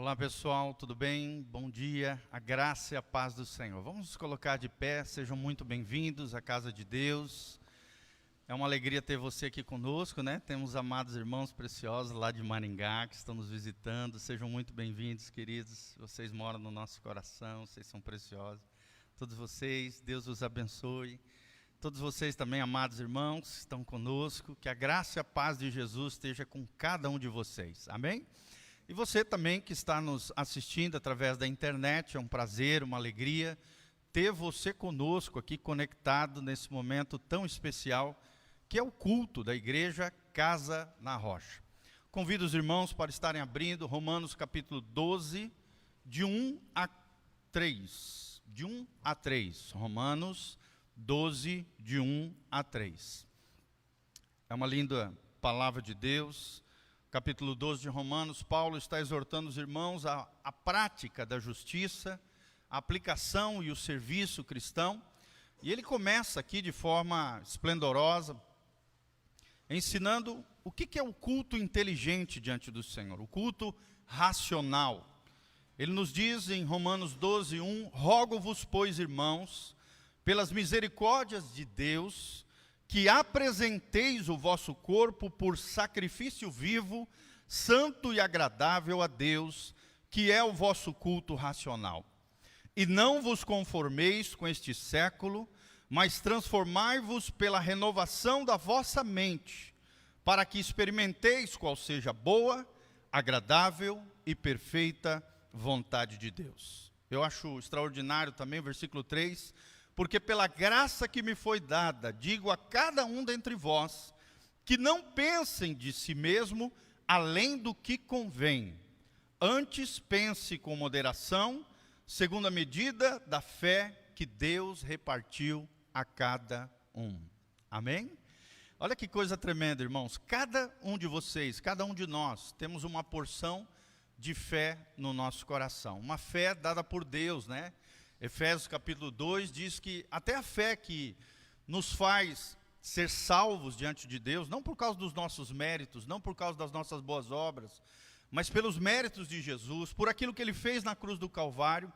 Olá pessoal, tudo bem? Bom dia, a graça e a paz do Senhor. Vamos nos colocar de pé, sejam muito bem-vindos à casa de Deus. É uma alegria ter você aqui conosco, né? Temos amados irmãos preciosos lá de Maringá que estão nos visitando. Sejam muito bem-vindos, queridos. Vocês moram no nosso coração, vocês são preciosos. Todos vocês, Deus os abençoe. Todos vocês também, amados irmãos, que estão conosco. Que a graça e a paz de Jesus esteja com cada um de vocês. Amém? E você também que está nos assistindo através da internet, é um prazer, uma alegria ter você conosco aqui conectado nesse momento tão especial, que é o culto da igreja Casa na Rocha. Convido os irmãos para estarem abrindo Romanos capítulo 12, de 1 a 3. De 1 a 3. Romanos 12, de 1 a 3. É uma linda palavra de Deus. Capítulo 12 de Romanos, Paulo está exortando os irmãos à prática da justiça, a aplicação e o serviço cristão. E ele começa aqui de forma esplendorosa, ensinando o que é o culto inteligente diante do Senhor, o culto racional. Ele nos diz em Romanos 12, 1, rogo-vos, pois, irmãos, pelas misericórdias de Deus, que apresenteis o vosso corpo por sacrifício vivo, santo e agradável a Deus, que é o vosso culto racional. E não vos conformeis com este século, mas transformai-vos pela renovação da vossa mente, para que experimenteis qual seja a boa, agradável e perfeita vontade de Deus. Eu acho extraordinário também o versículo 3, porque pela graça que me foi dada, digo a cada um dentre vós, que não pensem de si mesmo além do que convém. Antes pense com moderação, segundo a medida da fé que Deus repartiu a cada um. Amém? Olha que coisa tremenda, irmãos. Cada um de vocês, cada um de nós, temos uma porção de fé no nosso coração. Uma fé dada por Deus, né? Efésios capítulo 2 diz que até a fé que nos faz ser salvos diante de Deus, não por causa dos nossos méritos, não por causa das nossas boas obras, mas pelos méritos de Jesus, por aquilo que Ele fez na cruz do Calvário,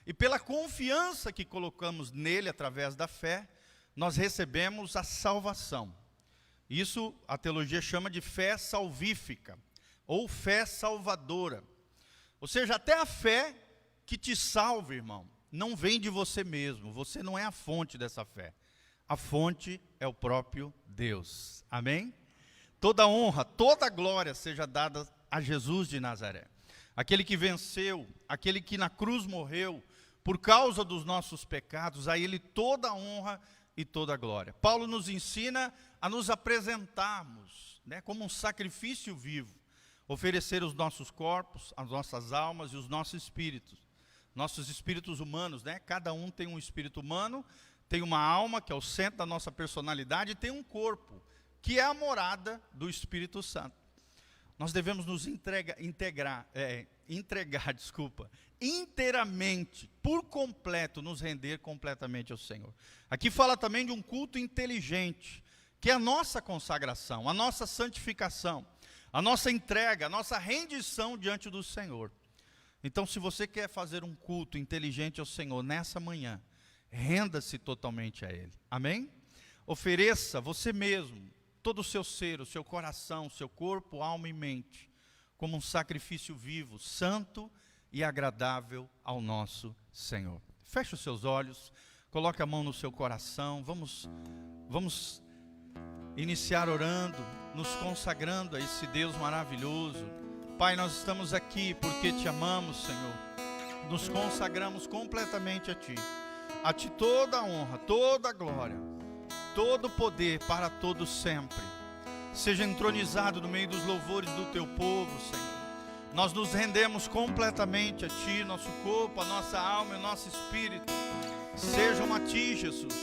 e pela confiança que colocamos nele através da fé, nós recebemos a salvação. Isso a teologia chama de fé salvífica, ou fé salvadora. Ou seja, até a fé que te salva, irmão, não vem de você mesmo, você não é a fonte dessa fé. A fonte é o próprio Deus. Amém? Toda honra, toda glória seja dada a Jesus de Nazaré. Aquele que venceu, aquele que na cruz morreu, por causa dos nossos pecados, a Ele toda honra e toda glória. Paulo nos ensina a nos apresentarmos, né, como um sacrifício vivo, oferecer os nossos corpos, as nossas almas e os nossos espíritos humanos, né? Cada um tem um espírito humano, tem uma alma, que é o centro da nossa personalidade, e tem um corpo, que é a morada do Espírito Santo. Nós devemos nos entregar inteiramente, por completo, nos render completamente ao Senhor. Aqui fala também de um culto inteligente, que é a nossa consagração, a nossa santificação, a nossa entrega, a nossa rendição diante do Senhor. Então, se você quer fazer um culto inteligente ao Senhor nessa manhã, renda-se totalmente a Ele. Amém? Ofereça você mesmo, todo o seu ser, o seu coração, o seu corpo, alma e mente, como um sacrifício vivo, santo e agradável ao nosso Senhor. Feche os seus olhos, coloque a mão no seu coração, vamos iniciar orando, nos consagrando a esse Deus maravilhoso. Pai, nós estamos aqui porque Te amamos, Senhor. Nos consagramos completamente a Ti toda a honra, toda a glória, todo o poder para todos sempre. Seja entronizado no meio dos louvores do Teu povo, Senhor. Nós nos rendemos completamente a Ti, nosso corpo, a nossa alma e o nosso espírito. Sejam a Ti, Jesus,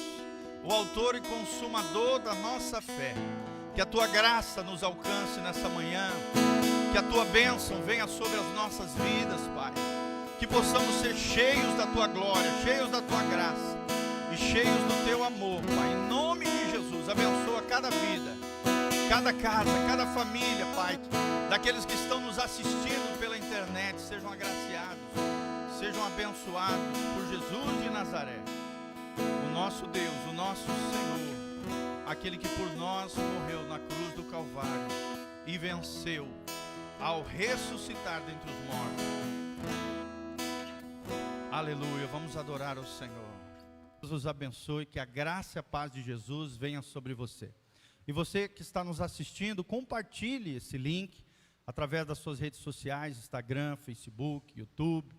o autor e consumador da nossa fé. Que a Tua graça nos alcance nessa manhã. Que a Tua bênção venha sobre as nossas vidas, Pai. Que possamos ser cheios da Tua glória, cheios da Tua graça e cheios do Teu amor, Pai. Em nome de Jesus, abençoa cada vida, cada casa, cada família, Pai. daqueles que estão nos assistindo pela internet, sejam agraciados, sejam abençoados por Jesus de Nazaré, o nosso Deus, o nosso Senhor, aquele que por nós morreu na cruz do Calvário e venceu ao ressuscitar dentre os mortos. Aleluia, vamos adorar ao Senhor. Deus os abençoe, que a graça e a paz de Jesus venha sobre você. E você que está nos assistindo, compartilhe esse link através das suas redes sociais, Instagram, Facebook, YouTube,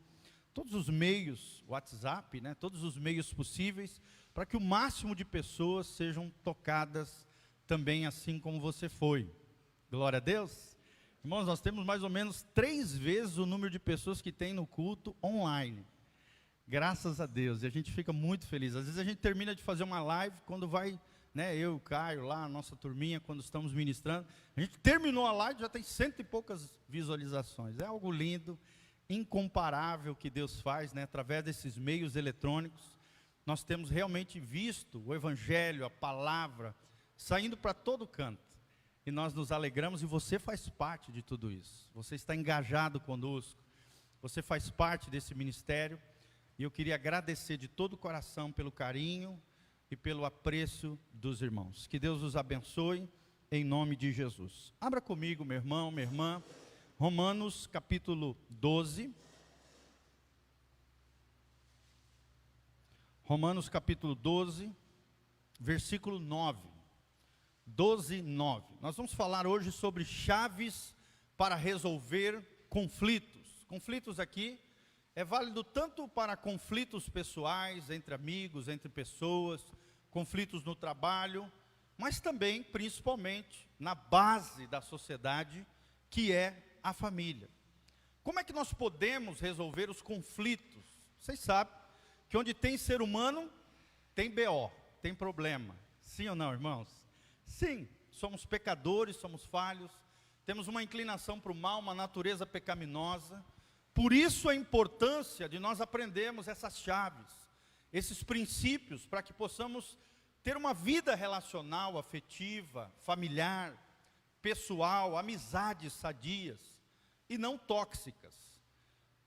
todos os meios, WhatsApp, né? Todos os meios possíveis, para que o máximo de pessoas sejam tocadas também assim como você foi. Glória a Deus. Irmãos, nós temos mais ou menos 3 vezes o número de pessoas que tem no culto online. Graças a Deus, e a gente fica muito feliz. Às vezes a gente termina de fazer uma live, quando vai, né, eu e o Caio lá, a nossa turminha, quando estamos ministrando, a gente terminou a live, já tem 100 e poucas visualizações. É algo lindo, incomparável que Deus faz, né, através desses meios eletrônicos. Nós temos realmente visto o Evangelho, a palavra, saindo para todo canto. E nós nos alegramos, e você faz parte de tudo isso. Você está engajado conosco, você faz parte desse ministério. E eu queria agradecer de todo o coração pelo carinho e pelo apreço dos irmãos. Que Deus os abençoe, em nome de Jesus. Abra comigo, meu irmão, minha irmã, Romanos capítulo 12. Romanos capítulo 12, versículo 9. 12, 9. Nós vamos falar hoje sobre chaves para resolver conflitos. Conflitos aqui é válido tanto para conflitos pessoais, entre amigos, entre pessoas, conflitos no trabalho, mas também, principalmente, na base da sociedade, que é a família. Como é que nós podemos resolver os conflitos? Vocês sabem que onde tem ser humano, tem BO, tem problema. Sim ou não, irmãos? Sim, somos pecadores, somos falhos, temos uma inclinação para o mal, uma natureza pecaminosa. Por isso a importância de nós aprendermos essas chaves, esses princípios, para que possamos ter uma vida relacional, afetiva, familiar, pessoal, amizades sadias e não tóxicas.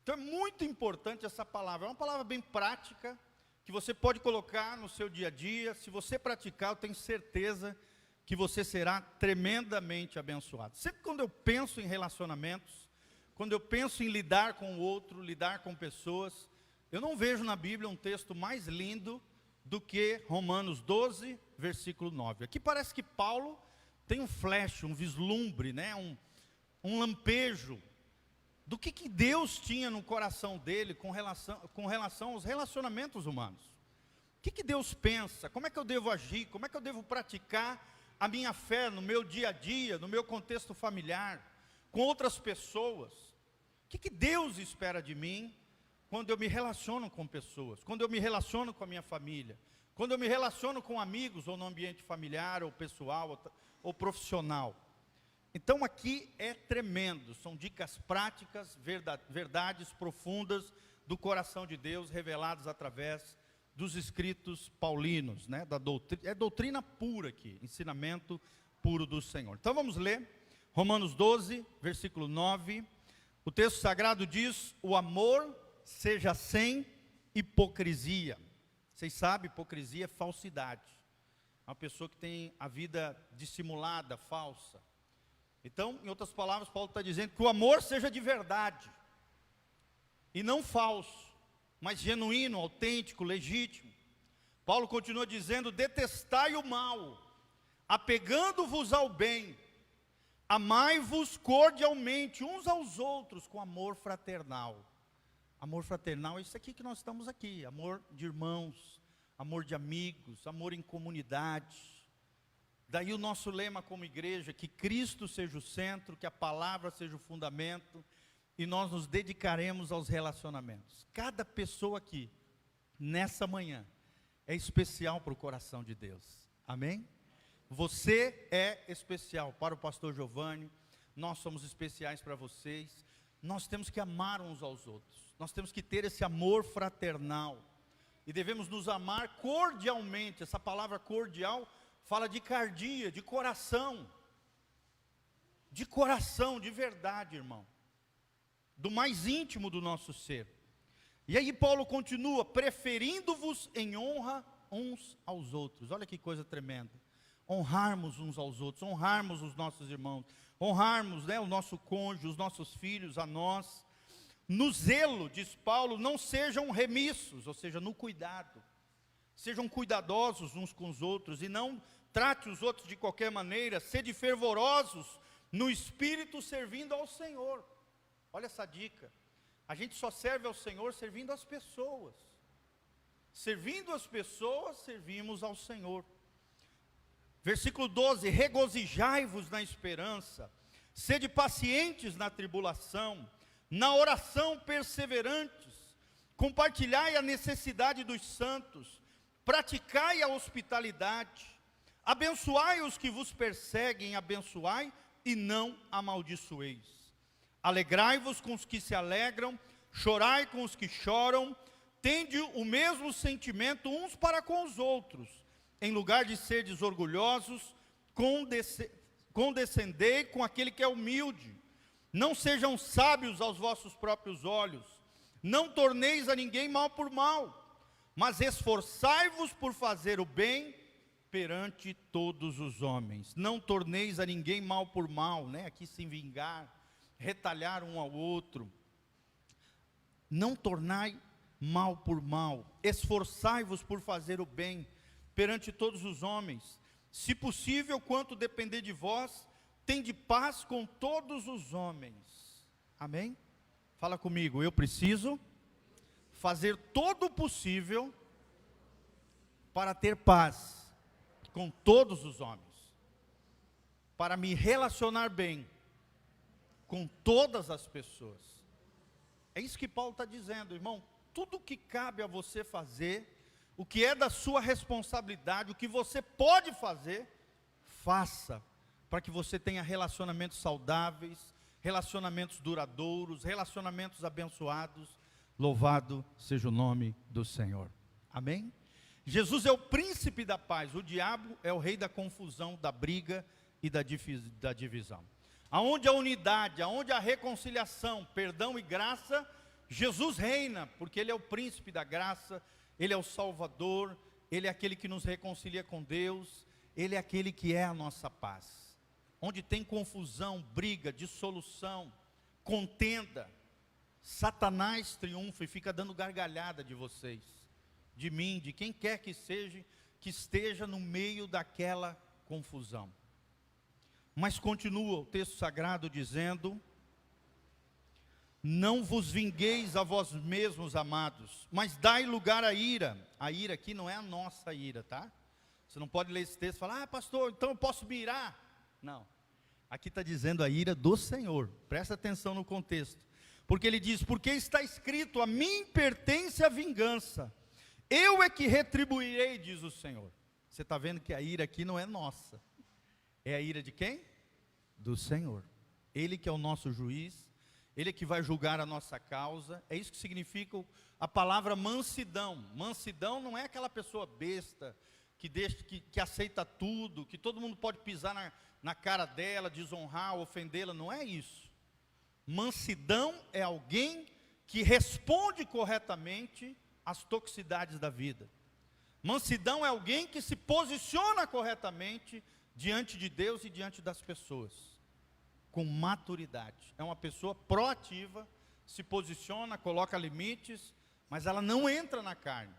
Então é muito importante essa palavra, é uma palavra bem prática, que você pode colocar no seu dia a dia. Se você praticar, eu tenho certeza que você será tremendamente abençoado. Sempre quando eu penso em relacionamentos, quando eu penso em lidar com o outro, lidar com pessoas, eu não vejo na Bíblia um texto mais lindo do que Romanos 12, versículo 9. Aqui parece que Paulo tem um flash, um vislumbre, né? um lampejo do que Deus tinha no coração dele com relação aos relacionamentos humanos. O que Deus pensa? Como é que eu devo agir? Como é que eu devo praticar a minha fé no meu dia a dia, no meu contexto familiar, com outras pessoas? O que Deus espera de mim quando eu me relaciono com pessoas, quando eu me relaciono com a minha família, quando eu me relaciono com amigos, ou no ambiente familiar, ou pessoal, ou profissional? Então aqui é tremendo, são dicas práticas, verdades profundas do coração de Deus, reveladas através dos escritos paulinos, né? É doutrina pura aqui, ensinamento puro do Senhor. Então vamos ler, Romanos 12, versículo 9, o texto sagrado diz: o amor seja sem hipocrisia. Vocês sabem, hipocrisia é falsidade, uma pessoa que tem a vida dissimulada, falsa. Então, em outras palavras, Paulo está dizendo que o amor seja de verdade, e não falso, mas genuíno, autêntico, legítimo. Paulo continua dizendo: detestai o mal, apegando-vos ao bem, amai-vos cordialmente uns aos outros com amor fraternal. Amor fraternal é isso aqui que nós estamos aqui, amor de irmãos, amor de amigos, amor em comunidade. Daí o nosso lema como igreja, que Cristo seja o centro, que a palavra seja o fundamento, e nós nos dedicaremos aos relacionamentos. Cada pessoa aqui, nessa manhã, é especial para o coração de Deus. Amém? Você é especial para o pastor Giovanni, nós somos especiais para vocês. Nós temos que amar uns aos outros, nós temos que ter esse amor fraternal, e devemos nos amar cordialmente. Essa palavra cordial fala de cardia, de coração. de coração, de verdade, irmão, do mais íntimo do nosso ser. E aí Paulo continua, preferindo-vos em honra uns aos outros. Olha que coisa tremenda. Honrarmos uns aos outros, honrarmos os nossos irmãos, honrarmos, o nosso cônjuge, os nossos filhos, a nós. No zelo, diz Paulo, não sejam remissos, ou seja, no cuidado. Sejam cuidadosos uns com os outros e não trate os outros de qualquer maneira. Sede fervorosos no espírito, servindo ao Senhor. Olha essa dica. A gente só serve ao Senhor servindo as pessoas. Servindo as pessoas, servimos ao Senhor. Versículo 12: regozijai-vos na esperança, sede pacientes na tribulação, na oração perseverantes, compartilhai a necessidade dos santos, praticai a hospitalidade, abençoai os que vos perseguem, abençoai e não amaldiçoeis. Alegrai-vos com os que se alegram, chorai com os que choram, tende o mesmo sentimento uns para com os outros. Em lugar de serdes orgulhosos, condescendei com aquele que é humilde. Não sejam sábios aos vossos próprios olhos. Não torneis a ninguém mal por mal, mas esforçai-vos por fazer o bem perante todos os homens. Não torneis a ninguém mal por mal, aqui se vingar, retalhar um ao outro. Não tornai mal por mal, esforçai-vos por fazer o bem perante todos os homens. Se possível, quanto depender de vós, tende paz com todos os homens. Amém? Fala comigo, eu preciso fazer todo o possível para ter paz com todos os homens, para me relacionar bem com todas as pessoas. É isso que Paulo está dizendo, irmão. Tudo que cabe a você fazer, o que é da sua responsabilidade, o que você pode fazer, faça, para que você tenha relacionamentos saudáveis, relacionamentos duradouros, relacionamentos abençoados. Louvado seja o nome do Senhor. Amém? Jesus é o príncipe da paz, o diabo é o rei da confusão, da briga e da divisão. Aonde a unidade, aonde a reconciliação, perdão e graça, Jesus reina, porque Ele é o príncipe da graça, Ele é o Salvador, Ele é aquele que nos reconcilia com Deus, Ele é aquele que é a nossa paz. Onde tem confusão, briga, dissolução, contenda, Satanás triunfa e fica dando gargalhada de vocês, de mim, de quem quer que seja, que esteja no meio daquela confusão. Mas continua o texto sagrado dizendo: não vos vingueis a vós mesmos, amados, mas dai lugar à ira. A ira aqui não é a nossa ira, tá? Você não pode ler esse texto e falar: pastor, então eu posso me irar. Não, aqui está dizendo a ira do Senhor. Presta atenção no contexto, porque ele diz: porque está escrito, a mim pertence a vingança, eu é que retribuirei, diz o Senhor. Você está vendo que a ira aqui não é nossa. É a ira de quem? Do Senhor. Ele que é o nosso juiz, Ele é que vai julgar a nossa causa. É isso que significa a palavra mansidão. Mansidão não é aquela pessoa besta, que aceita tudo, que todo mundo pode pisar na cara dela, desonrar, ofendê-la. Não é isso. Mansidão é alguém que responde corretamente às toxicidades da vida. Mansidão é alguém que se posiciona corretamente diante de Deus e diante das pessoas, com maturidade. É uma pessoa proativa, se posiciona, coloca limites, mas ela não entra na carne,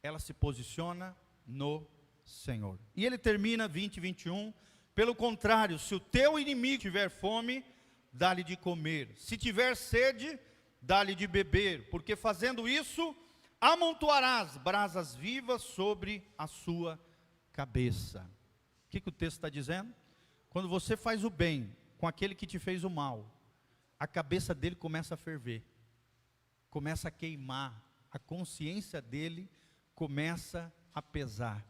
ela se posiciona no Senhor. E ele termina 20, 21, pelo contrário, se o teu inimigo tiver fome, dá-lhe de comer, se tiver sede, dá-lhe de beber, porque fazendo isso, amontoarás brasas vivas sobre a sua cabeça. O que o texto está dizendo? Quando você faz o bem com aquele que te fez o mal, a cabeça dele começa a ferver, começa a queimar, a consciência dele começa a pesar,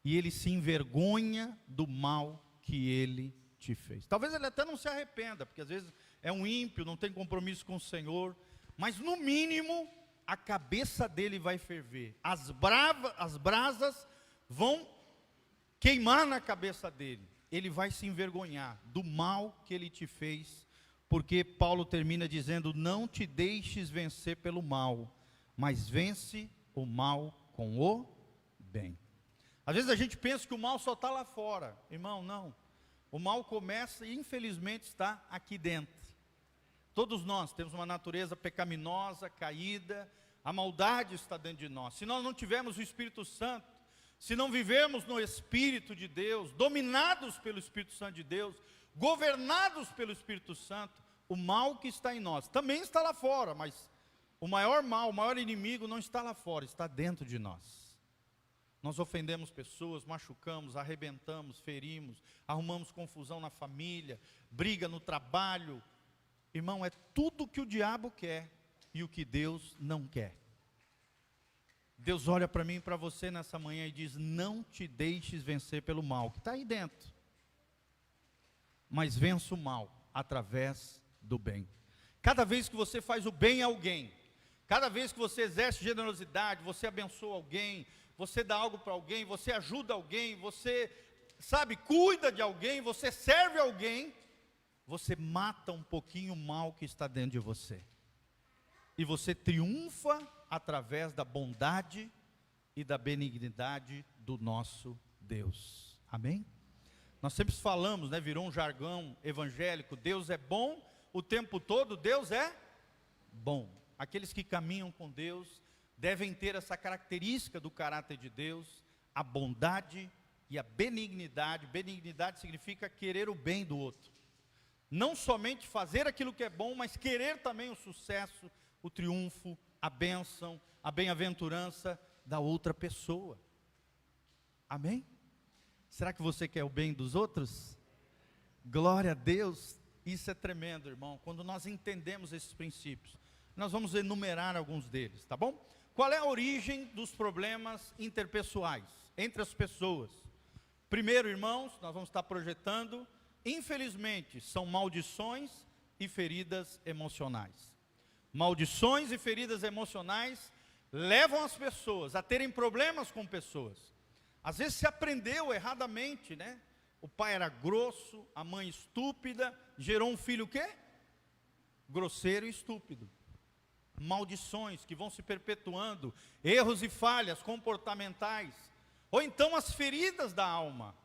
e ele se envergonha do mal que ele te fez. Talvez ele até não se arrependa, porque às vezes é um ímpio, não tem compromisso com o Senhor, mas no mínimo a cabeça dele vai ferver, as brasas vão queimar na cabeça dele, ele vai se envergonhar do mal que ele te fez, porque Paulo termina dizendo: não te deixes vencer pelo mal, mas vence o mal com o bem. Às vezes a gente pensa que o mal só está lá fora. Irmão, não. O mal começa e infelizmente está aqui dentro. Todos nós temos uma natureza pecaminosa, caída, a maldade está dentro de nós. Se nós não tivermos o Espírito Santo, se não vivermos no Espírito de Deus, dominados pelo Espírito Santo de Deus, governados pelo Espírito Santo, o mal que está em nós também está lá fora, mas o maior mal, o maior inimigo não está lá fora, está dentro de nós. Nós ofendemos pessoas, machucamos, arrebentamos, ferimos, arrumamos confusão na família, briga no trabalho. Irmão, é tudo que o diabo quer e o que Deus não quer. Deus olha para mim e para você nessa manhã e diz: não te deixes vencer pelo mal, que está aí dentro. Mas vença o mal através do bem. Cada vez que você faz o bem a alguém, cada vez que você exerce generosidade, você abençoa alguém, você dá algo para alguém, você ajuda alguém, você, cuida de alguém, você serve alguém, você mata um pouquinho o mal que está dentro de você. E você triunfa através da bondade e da benignidade do nosso Deus. Amém? Nós sempre falamos, virou um jargão evangélico: Deus é bom o tempo todo, Deus é bom. Aqueles que caminham com Deus devem ter essa característica do caráter de Deus, a bondade e a benignidade. Benignidade significa querer o bem do outro. Não somente fazer aquilo que é bom, mas querer também o sucesso, o triunfo, a bênção, a bem-aventurança da outra pessoa. Amém? Será que você quer o bem dos outros? Glória a Deus. Isso é tremendo, irmão, quando nós entendemos esses princípios. Nós vamos enumerar alguns deles, tá bom? Qual é a origem dos problemas interpessoais entre as pessoas? Primeiro, irmãos, nós vamos estar projetando, infelizmente, são maldições e feridas emocionais. Maldições e feridas emocionais levam as pessoas a terem problemas com pessoas. Às vezes se aprendeu erradamente, O pai era grosso, a mãe estúpida, gerou um filho o quê? Grosseiro e estúpido. Maldições que vão se perpetuando, erros e falhas comportamentais, ou então as feridas da alma,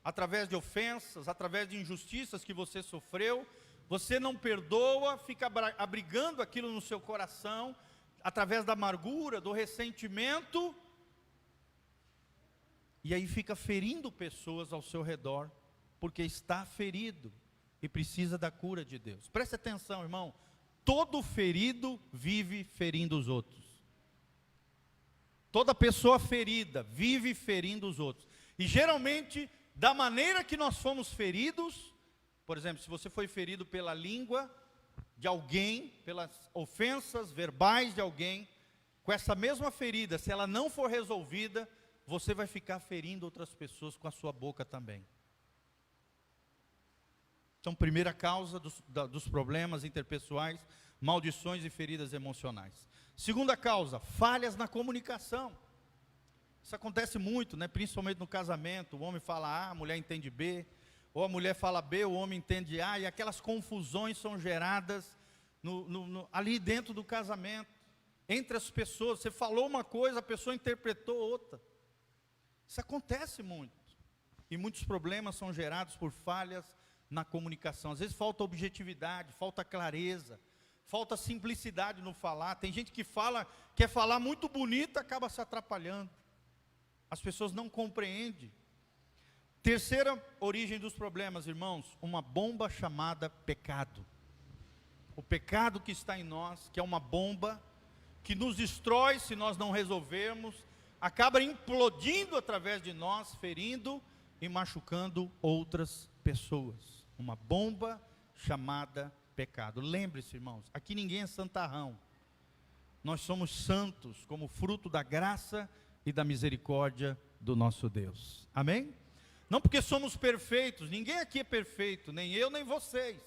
através de ofensas, através de injustiças que você sofreu, você não perdoa, fica abrigando aquilo no seu coração, através da amargura, do ressentimento, e aí fica ferindo pessoas ao seu redor, porque está ferido e precisa da cura de Deus. Preste atenção, irmão. Todo ferido vive ferindo os outros. Toda pessoa ferida vive ferindo os outros. E geralmente, da maneira que nós fomos feridos, por exemplo, se você foi ferido pela língua de alguém, pelas ofensas verbais de alguém, com essa mesma ferida, se ela não for resolvida, você vai ficar ferindo outras pessoas com a sua boca também. Então, primeira causa dos problemas interpessoais, maldições e feridas emocionais. Segunda causa, falhas na comunicação. Isso acontece muito, principalmente no casamento. O homem fala A, a mulher entende B, ou a mulher fala B, o homem entende A, e aquelas confusões são geradas ali dentro do casamento, entre as pessoas. Você falou uma coisa, a pessoa interpretou outra. Isso acontece muito, e muitos problemas são gerados por falhas na comunicação. Às vezes falta objetividade, falta clareza, falta simplicidade no falar. Tem gente que quer falar muito bonito, acaba se atrapalhando. As pessoas não compreendem. Terceira origem dos problemas, irmãos, uma bomba chamada pecado. O pecado que está em nós, que é uma bomba, que nos destrói se nós não resolvermos, acaba implodindo através de nós, ferindo e machucando outras pessoas. Uma bomba chamada pecado. Lembre-se, irmãos, aqui ninguém é santarrão. Nós somos santos como fruto da graça e da misericórdia do nosso Deus. Amém? Não porque somos perfeitos, ninguém aqui é perfeito, nem eu, nem vocês.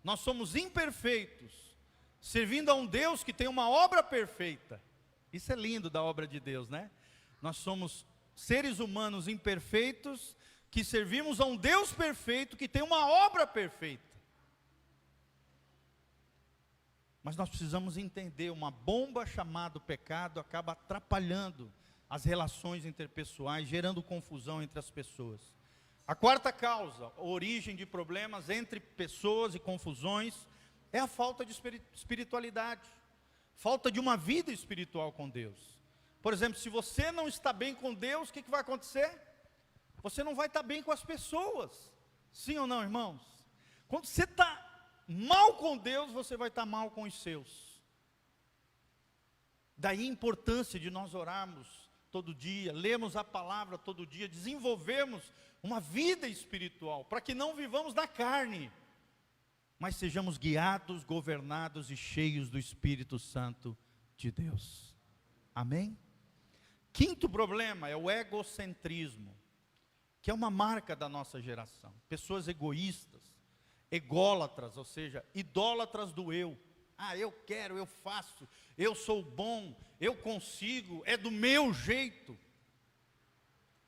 Nós somos imperfeitos, servindo a um Deus que tem uma obra perfeita. Isso é lindo da obra de Deus, Nós somos seres humanos imperfeitos, que servimos a um Deus perfeito, que tem uma obra perfeita. Mas nós precisamos entender, uma bomba chamada pecado acaba atrapalhando as relações interpessoais, gerando confusão entre as pessoas. A quarta causa, a origem de problemas entre pessoas e confusões, é a falta de espiritualidade, falta de uma vida espiritual com Deus. Por exemplo, se você não está bem com Deus, o que vai acontecer? Você não vai estar bem com as pessoas. Sim ou não, irmãos? Quando você está mal com Deus, você vai estar mal com os seus. Daí a importância de nós orarmos todo dia, lermos a palavra todo dia, desenvolvermos uma vida espiritual, para que não vivamos na carne, mas sejamos guiados, governados e cheios do Espírito Santo de Deus. Amém? Quinto problema é o egocentrismo, que é uma marca da nossa geração. Pessoas egoístas, ególatras, ou seja, idólatras do eu. Ah, eu quero, eu faço, eu sou bom, eu consigo, é do meu jeito.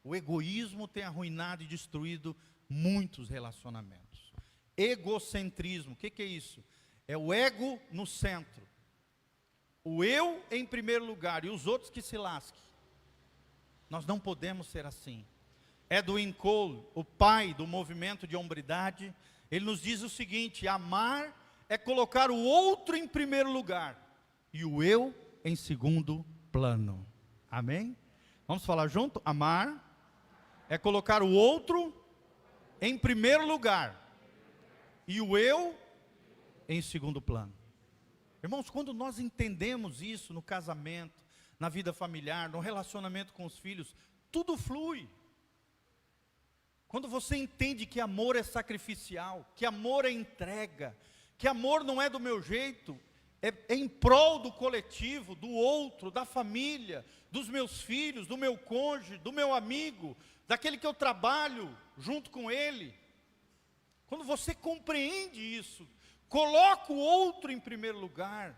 O egoísmo tem arruinado e destruído muitos relacionamentos. Egocentrismo, o que é isso? É o ego no centro. O eu em primeiro lugar e os outros que se lasquem. Nós não podemos ser assim. Edwin Cole, o pai do movimento de hombridade, ele nos diz o seguinte: amar é colocar o outro em primeiro lugar e o eu em segundo plano. Amém? Vamos falar junto? Amar é colocar o outro em primeiro lugar e o eu em segundo plano. Irmãos, quando nós entendemos isso no casamento, na vida familiar, no relacionamento com os filhos, tudo flui. Quando você entende que amor é sacrificial, que amor é entrega, que amor não é do meu jeito, é em prol do coletivo, do outro, da família, dos meus filhos, do meu cônjuge, do meu amigo, daquele que eu trabalho junto com ele. Quando você compreende isso, coloca o outro em primeiro lugar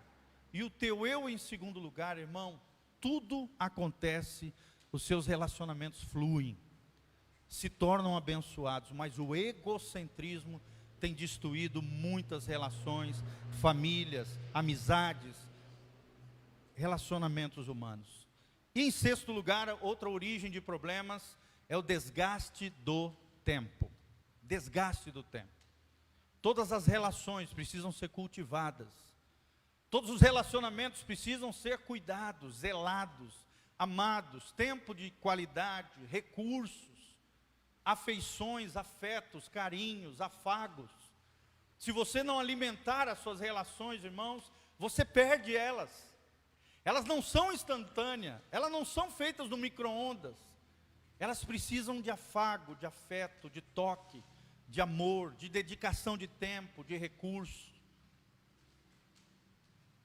e o teu eu em segundo lugar, irmão, tudo acontece, os seus relacionamentos fluem, se tornam abençoados. Mas o egocentrismo tem destruído muitas relações, famílias, amizades, relacionamentos humanos. E em sexto lugar, outra origem de problemas é o desgaste do tempo. Desgaste do tempo. Todas as relações precisam ser cultivadas. Todos os relacionamentos precisam ser cuidados, zelados, amados, tempo de qualidade, recursos, afeições, afetos, carinhos, afagos. Se você não alimentar as suas relações, irmãos, você perde elas. Elas não são instantâneas, elas não são feitas no micro-ondas. Elas precisam de afago, de afeto, de toque, de amor, de dedicação de tempo, de recursos.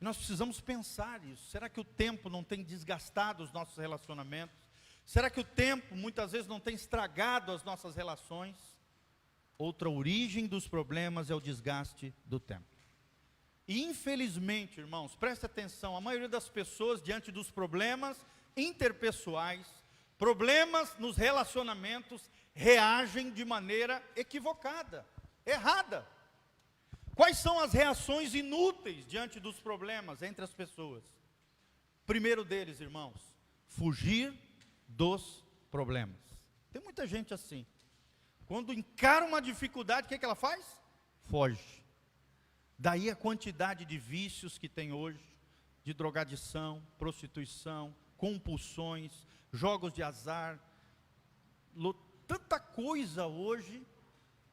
Nós precisamos pensar isso. Será que o tempo não tem desgastado os nossos relacionamentos? Será que o tempo muitas vezes não tem estragado as nossas relações? Outra origem dos problemas é o desgaste do tempo. E infelizmente, irmãos, preste atenção, a maioria das pessoas diante dos problemas interpessoais, problemas nos relacionamentos, reagem de maneira equivocada, errada. Quais são as reações inúteis diante dos problemas entre as pessoas? Primeiro deles, irmãos, fugir dos problemas. Tem muita gente assim. Quando encara uma dificuldade, o que ela faz? Foge. Daí a quantidade de vícios que tem hoje, de drogadição, prostituição, compulsões, jogos de azar, tanta coisa hoje,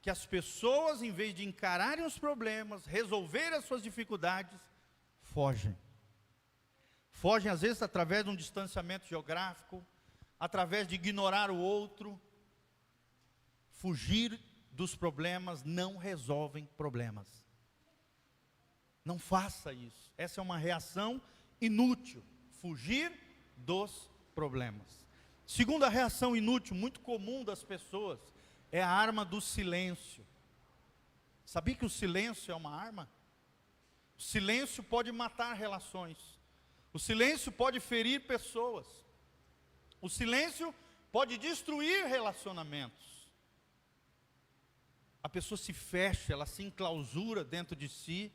que as pessoas, em vez de encararem os problemas, resolverem as suas dificuldades, fogem. Fogem às vezes através de um distanciamento geográfico, através de ignorar o outro. Fugir dos problemas não resolvem problemas. Não faça isso. Essa é uma reação inútil. Fugir dos problemas. Segunda reação inútil, muito comum das pessoas, é a arma do silêncio. Sabia que o silêncio é uma arma? O silêncio pode matar relações. O silêncio pode ferir pessoas. O silêncio pode destruir relacionamentos. a pessoa se fecha, ela se enclausura dentro de si,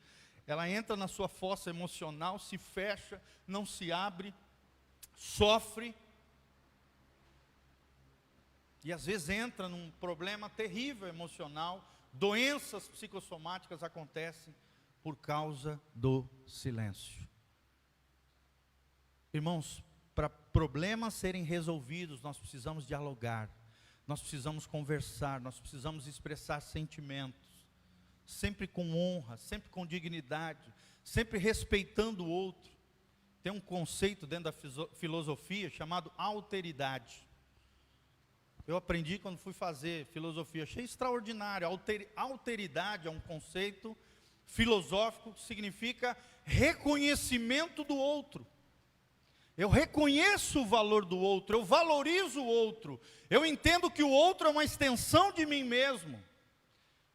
ela entra na sua fossa emocional, se fecha, não se abre, sofre, e às vezes entra num problema terrível emocional, doenças psicossomáticas acontecem por causa do silêncio. Irmãos, para problemas serem resolvidos, nós precisamos dialogar, nós precisamos conversar, nós precisamos expressar sentimentos, sempre com honra, sempre com dignidade, sempre respeitando o outro. Tem um conceito dentro da filosofia chamado alteridade. Eu aprendi quando fui fazer filosofia, achei extraordinário. Alteridade é um conceito filosófico que significa reconhecimento do outro. Eu reconheço o valor do outro, eu valorizo o outro, eu entendo que o outro é uma extensão de mim mesmo,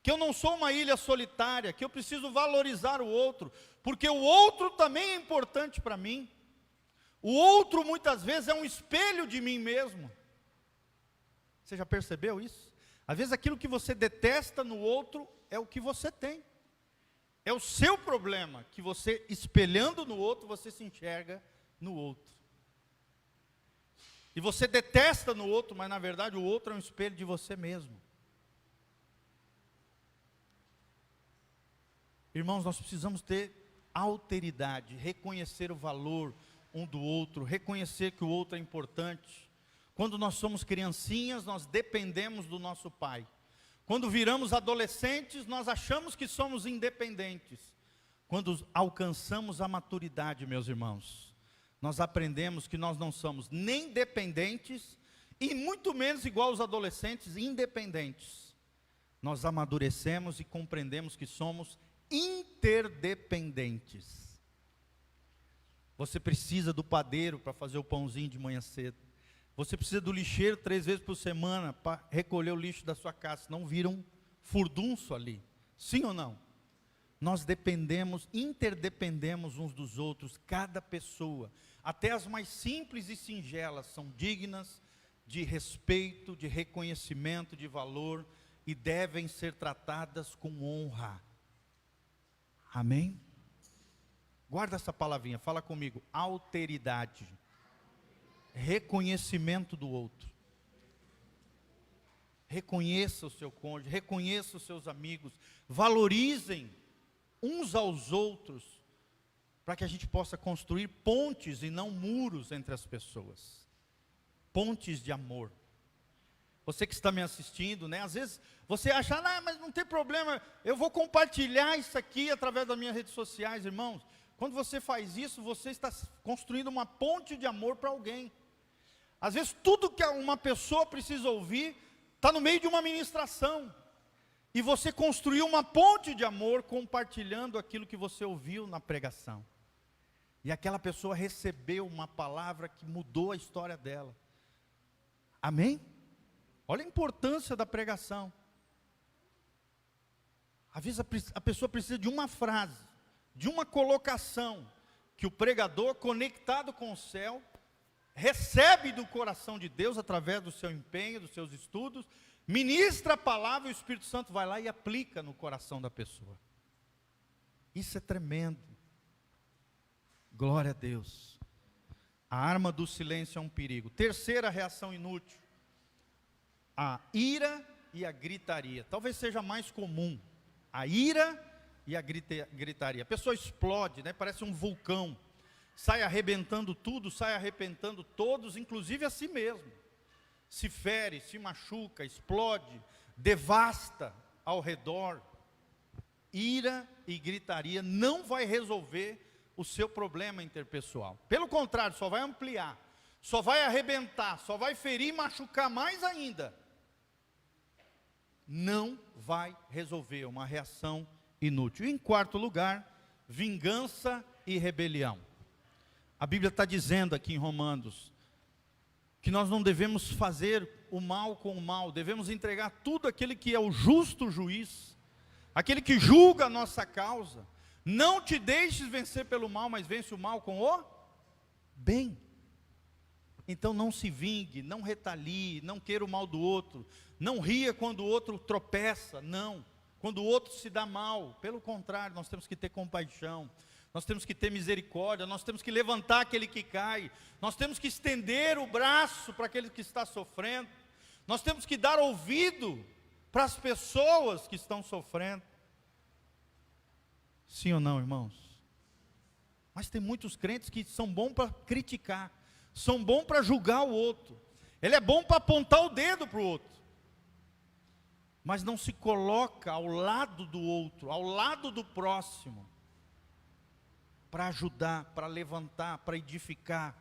que eu não sou uma ilha solitária, que eu preciso valorizar o outro, porque o outro também é importante para mim. O outro muitas vezes é um espelho de mim mesmo. Você já percebeu isso? Às vezes aquilo que você detesta no outro é o que você tem. É o seu problema, que você, espelhando no outro, você se enxerga no outro. E você detesta no outro, mas na verdade o outro é um espelho de você mesmo. Irmãos, nós precisamos ter alteridade, reconhecer o valor um do outro, reconhecer que o outro é importante. Quando nós somos criancinhas, nós dependemos do nosso pai. Quando viramos adolescentes, nós achamos que somos independentes. Quando alcançamos a maturidade, meus irmãos, nós aprendemos que nós não somos nem dependentes e muito menos igual aos adolescentes, independentes. Nós amadurecemos e compreendemos que somos interdependentes. Você precisa do padeiro para fazer o pãozinho de manhã cedo. Você precisa do lixeiro 3 vezes por semana para recolher o lixo da sua casa, senão vira um furdunço ali. Sim ou não? Nós dependemos, interdependemos uns dos outros, cada pessoa, até as mais simples e singelas, são dignas de respeito, de reconhecimento, de valor, e devem ser tratadas com honra. Amém? Guarda essa palavrinha, fala comigo, alteridade. Reconhecimento do outro. Reconheça o seu cônjuge, reconheça os seus amigos, valorizem uns aos outros, para que a gente possa construir pontes e não muros entre as pessoas. Pontes de amor. Você que está me assistindo, né? Às vezes você acha, mas não tem problema, eu vou compartilhar isso aqui através das minhas redes sociais, irmãos. Quando você faz isso, você está construindo uma ponte de amor para alguém. Às vezes tudo que uma pessoa precisa ouvir está no meio de uma ministração. E você construiu uma ponte de amor compartilhando aquilo que você ouviu na pregação. E aquela pessoa recebeu uma palavra que mudou a história dela. Amém? Olha a importância da pregação. Às vezes a pessoa precisa de uma frase, de uma colocação, que o pregador, conectado com o céu, recebe do coração de Deus, através do seu empenho, dos seus estudos, ministra a palavra e o Espírito Santo vai lá e aplica no coração da pessoa. Isso é tremendo. Glória a Deus. A arma do silêncio é um perigo. Terceira reação inútil. A ira e a gritaria. Talvez seja mais comum. A ira e a gritaria. A pessoa explode, né? Parece um vulcão. Sai arrebentando tudo, sai arrebentando todos, inclusive a si mesmo. Se fere, se machuca, explode, devasta ao redor. Ira e gritaria não vai resolver o seu problema interpessoal. Pelo contrário, só vai ampliar, só vai arrebentar, só vai ferir e machucar mais ainda. Não vai resolver, uma reação inútil. E em quarto lugar, vingança e rebelião. A Bíblia está dizendo aqui em Romanos, que nós não devemos fazer o mal com o mal, devemos entregar tudo àquele que é o justo juiz, aquele que julga a nossa causa. Não te deixes vencer pelo mal, mas vence o mal com o bem. Então não se vingue, não retalie, não queira o mal do outro, não ria quando o outro tropeça, não. Quando o outro se dá mal, pelo contrário, nós temos que ter compaixão, nós temos que ter misericórdia, nós temos que levantar aquele que cai, nós temos que estender o braço para aquele que está sofrendo, nós temos que dar ouvido para as pessoas que estão sofrendo. Sim ou não, irmãos? Mas tem muitos crentes que são bons para criticar, são bons para julgar o outro, ele é bom para apontar o dedo para o outro, mas não se coloca ao lado do outro, ao lado do próximo, para ajudar, para levantar, para edificar,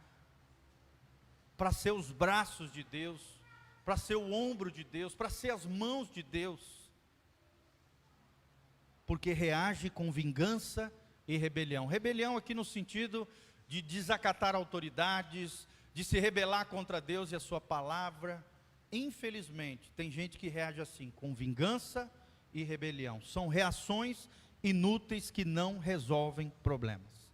para ser os braços de Deus, para ser o ombro de Deus, para ser as mãos de Deus, porque reage com vingança e rebelião. Rebelião aqui no sentido de desacatar autoridades, de se rebelar contra Deus e a sua palavra. Infelizmente, tem gente que reage assim, com vingança e rebelião. São reações inúteis que não resolvem problemas.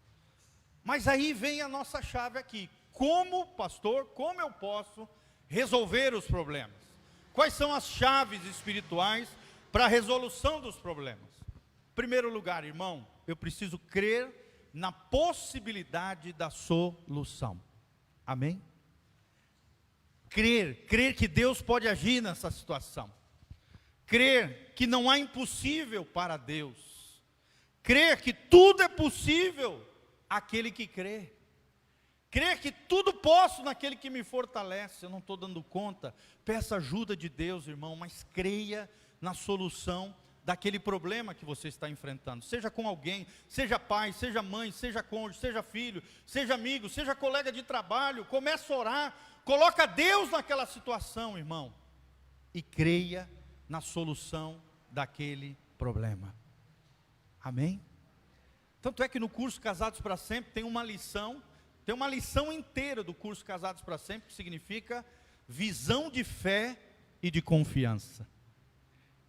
Mas aí vem a nossa chave aqui. Como, pastor, como eu posso resolver os problemas? Quais são as chaves espirituais para a resolução dos problemas? Em primeiro lugar, irmão, eu preciso crer na possibilidade da solução. Amém? Crer que Deus pode agir nessa situação. Crer que não há impossível para Deus. Crer que tudo é possível àquele que crê. Crer que tudo posso naquele que me fortalece. Eu não estou dando conta. Peça ajuda de Deus, irmão, mas creia na solução daquele problema que você está enfrentando. Seja com alguém, seja pai, seja mãe, seja cônjuge, seja filho, seja amigo, seja colega de trabalho. Comece a orar. Coloca Deus naquela situação, irmão. E creia na solução daquele problema. Amém? Tanto é que no curso Casados para Sempre tem uma lição inteira do curso Casados para Sempre, que significa visão de fé e de confiança.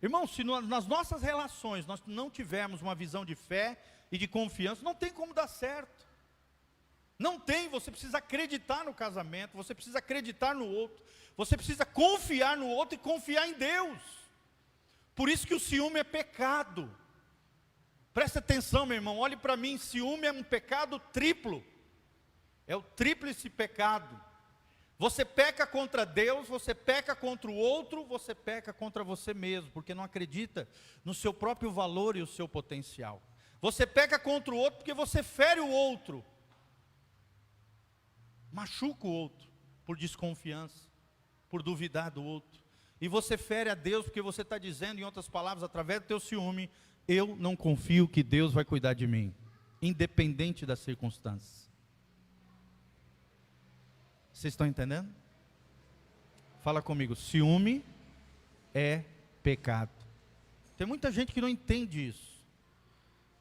Irmão, se nas nossas relações nós não tivermos uma visão de fé e de confiança, não tem como dar certo. Não tem, você precisa acreditar no casamento, você precisa acreditar no outro, você precisa confiar no outro e confiar em Deus. Por isso que o ciúme é pecado. Presta atenção, meu irmão, olhe para mim, ciúme é um pecado triplo. É o tríplice pecado. Você peca contra Deus, você peca contra o outro, você peca contra você mesmo, porque não acredita no seu próprio valor e o seu potencial. Você peca contra o outro porque você fere o outro, machuca o outro, por desconfiança, por duvidar do outro. E você fere a Deus porque você está dizendo, em outras palavras, através do teu ciúme, eu não confio que Deus vai cuidar de mim, independente das circunstâncias. Vocês estão entendendo? Fala comigo, ciúme é pecado. Tem muita gente que não entende isso.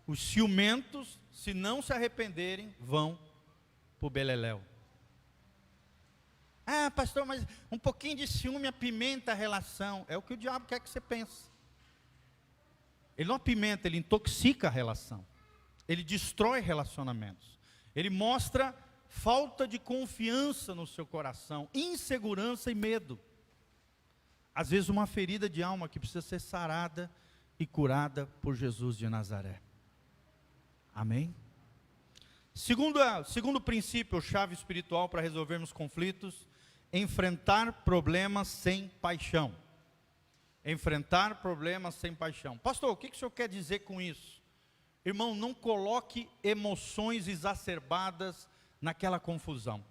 Os ciumentos, se não se arrependerem, vão para o beleléu. Ah, pastor, mas um pouquinho de ciúme apimenta a relação. É o que o diabo quer que você pense. Ele não apimenta, ele intoxica a relação. Ele destrói relacionamentos. Ele mostra falta de confiança no seu coração, insegurança e medo. Às vezes uma ferida de alma que precisa ser sarada e curada por Jesus de Nazaré. Amém? Segundo princípio, chave espiritual para resolvermos conflitos: enfrentar problemas sem paixão. Enfrentar problemas sem paixão. Pastor, o que o senhor quer dizer com isso? Irmão, não coloque emoções exacerbadas naquela confusão.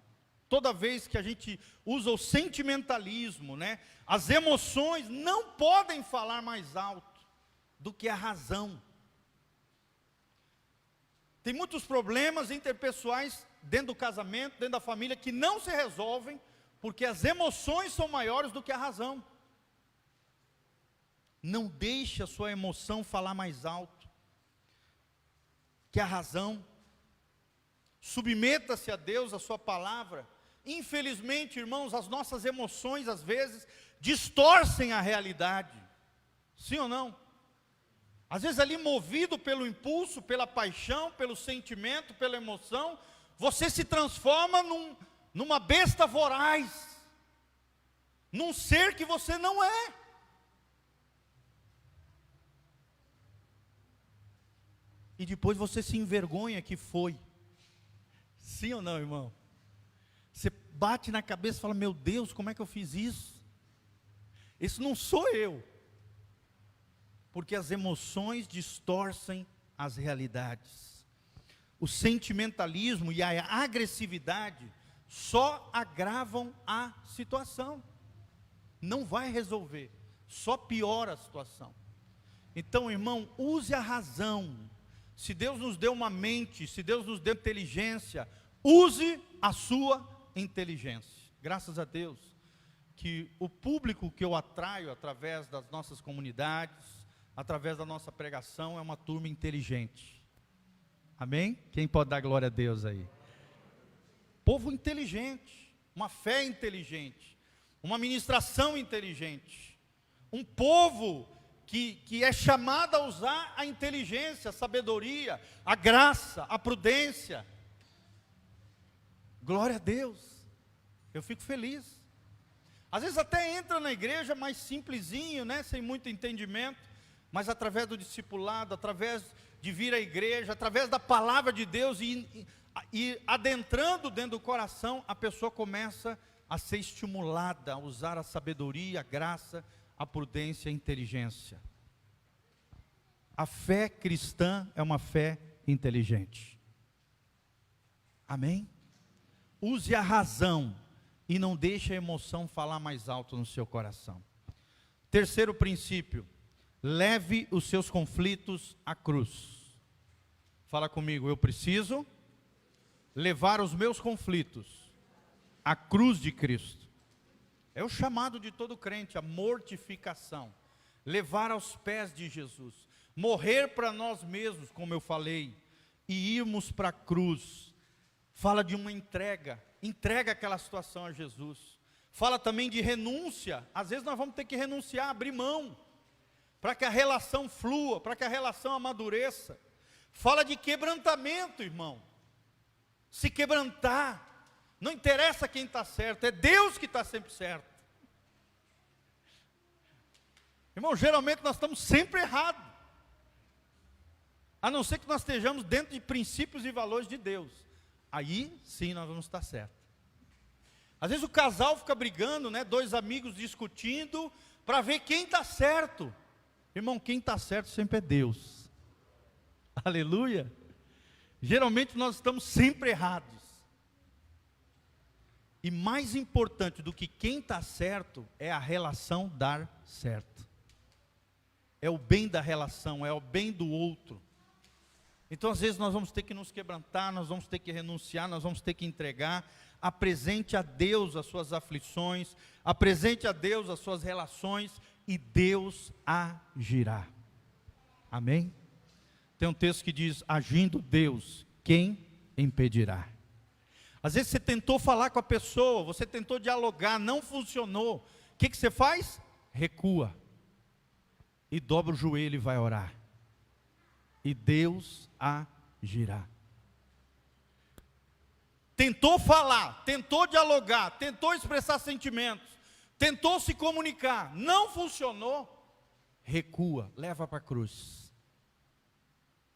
Toda vez que a gente usa o sentimentalismo, as emoções não podem falar mais alto do que a razão. Tem muitos problemas interpessoais dentro do casamento, dentro da família, que não se resolvem, porque as emoções são maiores do que a razão. Não deixe a sua emoção falar mais alto que a razão. Submeta-se a Deus, a sua palavra. Infelizmente, irmãos, as nossas emoções, às vezes, distorcem a realidade. Sim ou não? Às vezes ali movido pelo impulso, pela paixão, pelo sentimento, pela emoção, você se transforma numa besta voraz, num ser que você não é. E depois você se envergonha que foi. Sim ou não, irmão? Você bate na cabeça e fala, meu Deus, como é que eu fiz isso? Isso não sou eu. Porque as emoções distorcem as realidades. O sentimentalismo e a agressividade só agravam a situação. Não vai resolver, só piora a situação. Então, irmão, use a razão. Se Deus nos deu uma mente, se Deus nos deu inteligência, use a sua inteligência. Graças a Deus, que o público que eu atraio através das nossas comunidades, através da nossa pregação, é uma turma inteligente. Amém? Quem pode dar glória a Deus aí? Povo inteligente, uma fé inteligente, uma ministração inteligente, um povo que é chamado a usar a inteligência, a sabedoria, a graça, a prudência. Glória a Deus, eu fico feliz. Às vezes até entra na igreja mais simplesinho, né, sem muito entendimento, mas através do discipulado, através de vir à igreja, através da palavra de Deus e adentrando dentro do coração, a pessoa começa a ser estimulada a usar a sabedoria, a graça, a prudência e a inteligência. A fé cristã é uma fé inteligente. Amém? Use a razão e não deixe a emoção falar mais alto no seu coração. Terceiro princípio, leve os seus conflitos à cruz. Fala comigo, eu preciso levar os meus conflitos à cruz de Cristo. É o chamado de todo crente, a mortificação. Levar aos pés de Jesus. Morrer para nós mesmos, como eu falei, e irmos para a cruz. Fala de uma entrega. Entrega aquela situação a Jesus. Fala também de renúncia. Às vezes nós vamos ter que renunciar, abrir mão, para que a relação flua, para que a relação amadureça. Fala de quebrantamento, irmão. Se quebrantar. Não interessa quem está certo, é Deus que está sempre certo. Irmão, geralmente nós estamos sempre errados. A não ser que nós estejamos dentro de princípios e valores de Deus. Aí sim nós vamos estar certos. Às vezes o casal fica brigando, né? Dois amigos discutindo, para ver quem está certo. Irmão, quem está certo sempre é Deus. Aleluia. Geralmente nós estamos sempre errados. E mais importante do que quem está certo, é a relação dar certo. É o bem da relação, é o bem do outro. Então às vezes nós vamos ter que nos quebrantar, nós vamos ter que renunciar, nós vamos ter que entregar. Apresente a Deus as suas aflições, apresente a Deus as suas relações, e Deus agirá. Amém? Tem um texto que diz, agindo Deus, quem impedirá? Às vezes você tentou falar com a pessoa, você tentou dialogar, não funcionou. O que você faz? Recua. E dobra o joelho e vai orar. E Deus agirá. Tentou falar, tentou dialogar, tentou expressar sentimentos, tentou se comunicar, não funcionou. Recua, leva para a cruz.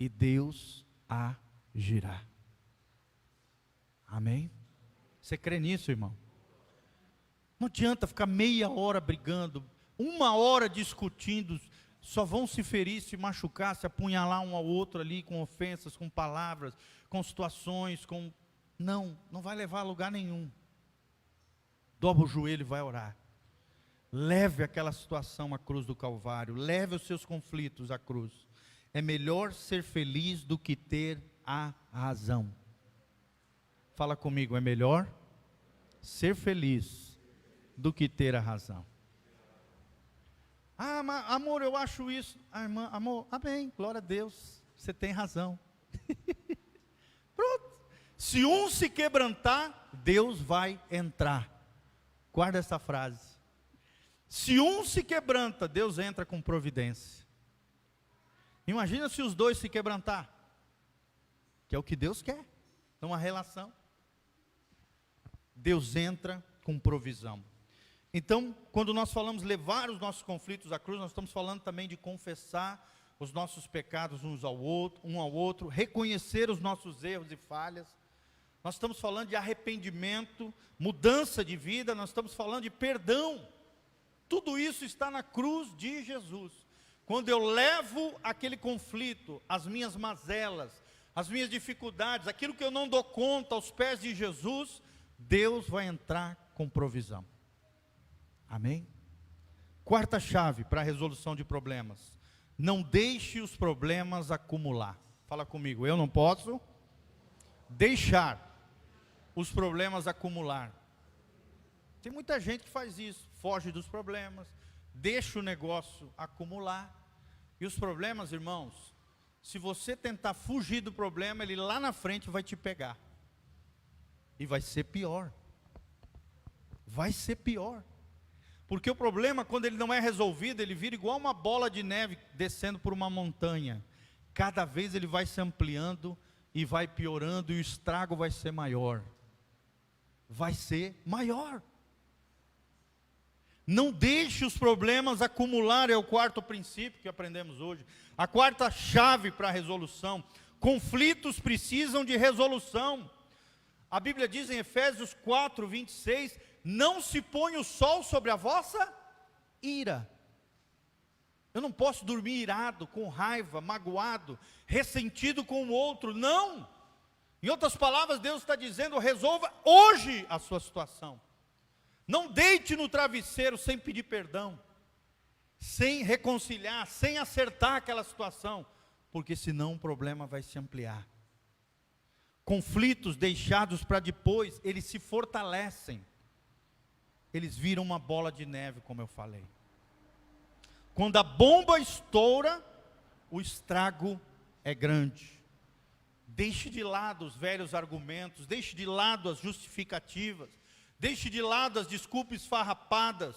E Deus agirá. Amém? Você crê nisso, irmão? Não adianta ficar meia hora brigando, uma hora discutindo, só vão se ferir, se machucar, se apunhalar um ao outro ali, com ofensas, com palavras, com situações, com... Não vai levar a lugar nenhum. Dobra o joelho e vai orar. Leve aquela situação à cruz do Calvário, leve os seus conflitos à cruz. É melhor ser feliz do que ter a razão. Fala comigo, é melhor ser feliz do que ter a razão. Ah, amor, eu acho isso. Ah, irmã, amor, amém, glória a Deus, você tem razão. Pronto. Se um se quebrantar, Deus vai entrar. Guarda essa frase. Se um se quebranta, Deus entra com providência. Imagina se os dois se quebrantar, que é o que Deus quer, numa relação. Deus entra com provisão. Então, quando nós falamos levar os nossos conflitos à cruz, nós estamos falando também de confessar os nossos pecados um ao outro, reconhecer os nossos erros e falhas. Nós estamos falando de arrependimento, mudança de vida, nós estamos falando de perdão. Tudo isso está na cruz de Jesus. Quando eu levo aquele conflito, as minhas mazelas, as minhas dificuldades, aquilo que eu não dou conta aos pés de Jesus, Deus vai entrar com provisão. Amém? Quarta chave para a resolução de problemas: não deixe os problemas acumular. Fala comigo, eu não posso deixar os problemas acumular. Tem muita gente que faz isso, foge dos problemas, deixa o negócio acumular. E os problemas, irmãos, se você tentar fugir do problema, ele lá na frente vai te pegar. E vai ser pior. Vai ser pior. Porque o problema, quando ele não é resolvido, ele vira igual uma bola de neve descendo por uma montanha. Cada vez ele vai se ampliando e vai piorando, e o estrago vai ser maior. Vai ser maior. Não deixe os problemas acumular, é o quarto princípio que aprendemos hoje. A quarta chave para a resolução: conflitos precisam de resolução. A Bíblia diz em Efésios 4:26, não se põe o sol sobre a vossa ira. Eu não posso dormir irado, com raiva, magoado, ressentido com o outro, não. Em outras palavras, Deus está dizendo, resolva hoje a sua situação. Não deite no travesseiro sem pedir perdão, sem reconciliar, sem acertar aquela situação, porque senão o problema vai se ampliar. Conflitos deixados para depois, eles se fortalecem. Eles viram uma bola de neve, como eu falei. Quando a bomba estoura, o estrago é grande. Deixe de lado os velhos argumentos, deixe de lado as justificativas, deixe de lado as desculpas esfarrapadas.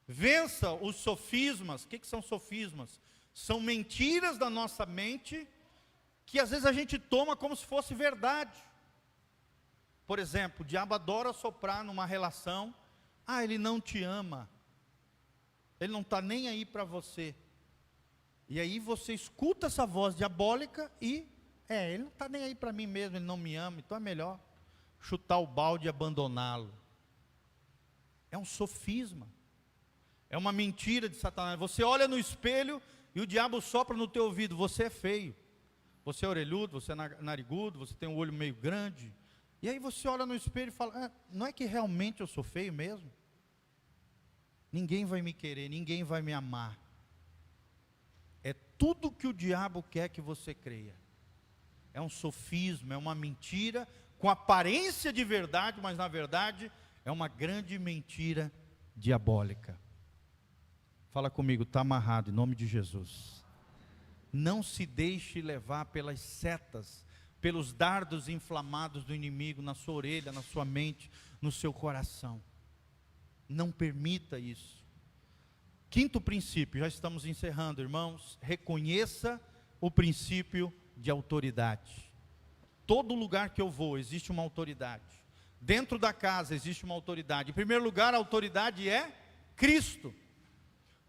Vença os sofismas. O que são sofismas? São mentiras da nossa mente, que às vezes a gente toma como se fosse verdade. Por exemplo, o diabo adora soprar numa relação: ah, ele não te ama, ele não está nem aí para você. E aí você escuta essa voz diabólica e, ele não está nem aí para mim mesmo, ele não me ama, então é melhor chutar o balde e abandoná-lo. É um sofisma, é uma mentira de Satanás. Você olha no espelho e o diabo sopra no teu ouvido: você é feio, você é orelhudo, você é narigudo, você tem um olho meio grande. E aí você olha no espelho e fala: não é que realmente eu sou feio mesmo? Ninguém vai me querer, ninguém vai me amar. É tudo que o diabo quer que você creia. É um sofisma, é uma mentira, com aparência de verdade, mas na verdade é uma grande mentira diabólica. Fala comigo, está amarrado, em nome de Jesus. Não se deixe levar pelas setas, pelos dardos inflamados do inimigo na sua orelha, na sua mente, no seu coração. Não permita isso. Quinto princípio, já estamos encerrando, irmãos. Reconheça o princípio de autoridade. Todo lugar que eu vou existe uma autoridade. Dentro da casa existe uma autoridade. Em primeiro lugar, a autoridade é Cristo.